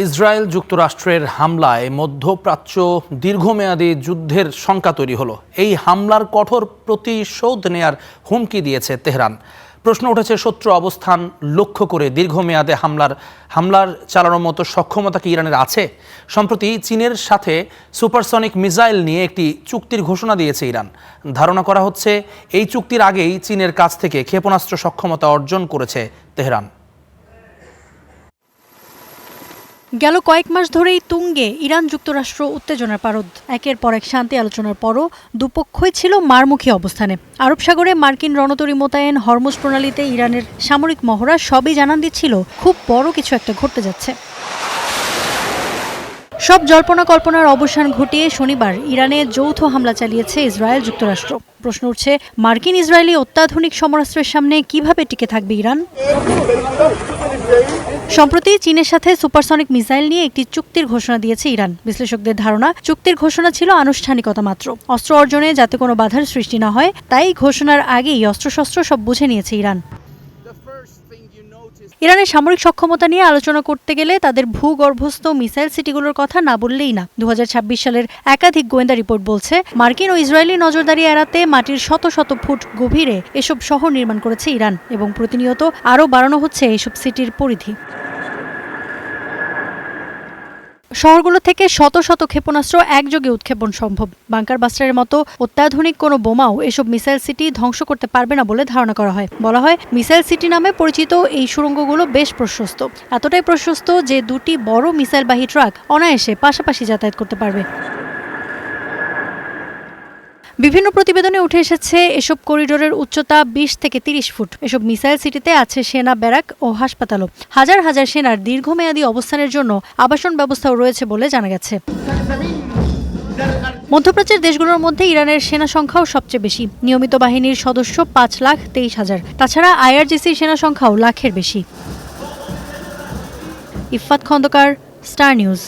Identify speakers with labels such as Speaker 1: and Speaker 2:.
Speaker 1: Israel যুক্তরাষ্ট্রের হামলায় মধ্যপ্রাচ্য দীর্ঘমেয়াদী যুদ্ধের শঙ্কা তৈরি হলো। এই হামলার কঠোর প্রতিশোধ নেয়ার হুমকি দিয়েছে তেহরান। প্রশ্ন উঠেছে, শত্রু অবস্থান লক্ষ্য করে দীর্ঘমেয়াদে হামলার চালানোর মতো সক্ষমতা কি ইরানের আছে? সম্প্রতি চীনের সাথে সুপারসনিক মিসাইল নিয়ে একটি চুক্তির ঘোষণা দিয়েছে ইরান। ধারণা করা হচ্ছে এই চুক্তির আগেই চীনের কাছ থেকে ক্ষেপণাস্ত্র সক্ষমতা অর্জন করেছে তেহরান।
Speaker 2: গেল কয়েক মাস ধরেই তুঙ্গে ইরান যুক্তরাষ্ট্র উত্তেজনার পারদ। একের পর এক শান্তি আলোচনার পরও দুপক্ষই ছিল মারমুখী অবস্থানে। আরব সাগরে মার্কিন রণতরী মোতায়েন, হরমুজ প্রণালীতে ইরানের সামরিক মহড়া সবই জানান দিচ্ছিল খুব বড় কিছু একটা ঘটতে যাচ্ছে। সব জল্পনা কল্পনার অবসান ঘটিয়ে শনিবার ইরানে যৌথ হামলা চালিয়েছে ইসরায়েল যুক্তরাষ্ট্র। প্রশ্ন উঠছে, মার্কিন ইসরায়েলি অত্যাধুনিক সমরাস্ত্রের সামনে কিভাবে টিকে থাকবে ইরান? সম্প্রতি চীনের সাথে সুপারসনিক মিসাইল নিয়ে একটি চুক্তির ঘোষণা দিয়েছে ইরান। বিশ্লেষকদের ধারণা, চুক্তির ঘোষণা ছিল আনুষ্ঠানিকতা মাত্র। অস্ত্র অর্জনে যাতে কোনো বাধার সৃষ্টি না হয়, তাই ঘোষণার আগেই অস্ত্রশস্ত্র সব বুঝে নিয়েছে ইরান। ইরানের সামরিক সক্ষমতা নিয়ে আলোচনা করতে গেলে তাদের ভূগর্ভস্থ মিসাইল সিটিগুলোর কথা না বললেই না। 2026 সালের একাধিক গোয়েন্দা রিপোর্ট বলছে, মার্কিন ও ইসরায়েলি নজরদারি এড়াতে মাটির শত শত ফুট গভীরে এসব শহর নির্মাণ করেছে ইরান, এবং প্রতিনিয়ত আরও বাড়ানো হচ্ছে এসব সিটির পরিধি। শহরগুলো থেকে শত শত ক্ষেপণাস্ত্র একযোগে উৎক্ষেপণ সম্ভব। বাংকার বাস্টারের মতো অত্যাধুনিক কোনো বোমাও এসব মিসাইল সিটি ধ্বংস করতে পারবে না বলে ধারণা করা হয়। বলা হয়, মিসাইল সিটি নামে পরিচিত এই সুড়ঙ্গগুলো বেশ প্রশস্ত, এতটাই প্রশস্ত যে দুটি বড় মিসাইলবাহী ট্রাক অনায়াসে পাশাপাশি যাতায়াত করতে পারবে। বিভিন্ন প্রতিবেদনে উঠে এসেছে এসব করিডোরের উচ্চতা 20 থেকে 30 ফুট। এসব মিসাইল সিটিতে আছে সেনা ব্যারাক ও হাসপাতালও। হাজার হাজার সেনার দীর্ঘমেয়াদী অবস্থানের জন্য আবাসন ব্যবস্থাও রয়েছে বলে জানা গেছে। মধ্যপ্রাচ্যের দেশগুলোর মধ্যে ইরানের সেনা সংখ্যাও সবচেয়ে বেশি। নিয়মিত বাহিনীর সদস্য 5,23,000। তাছাড়া IRGC সেনা সংখ্যাও লাখের বেশি। Iffat Khandakar, Star news.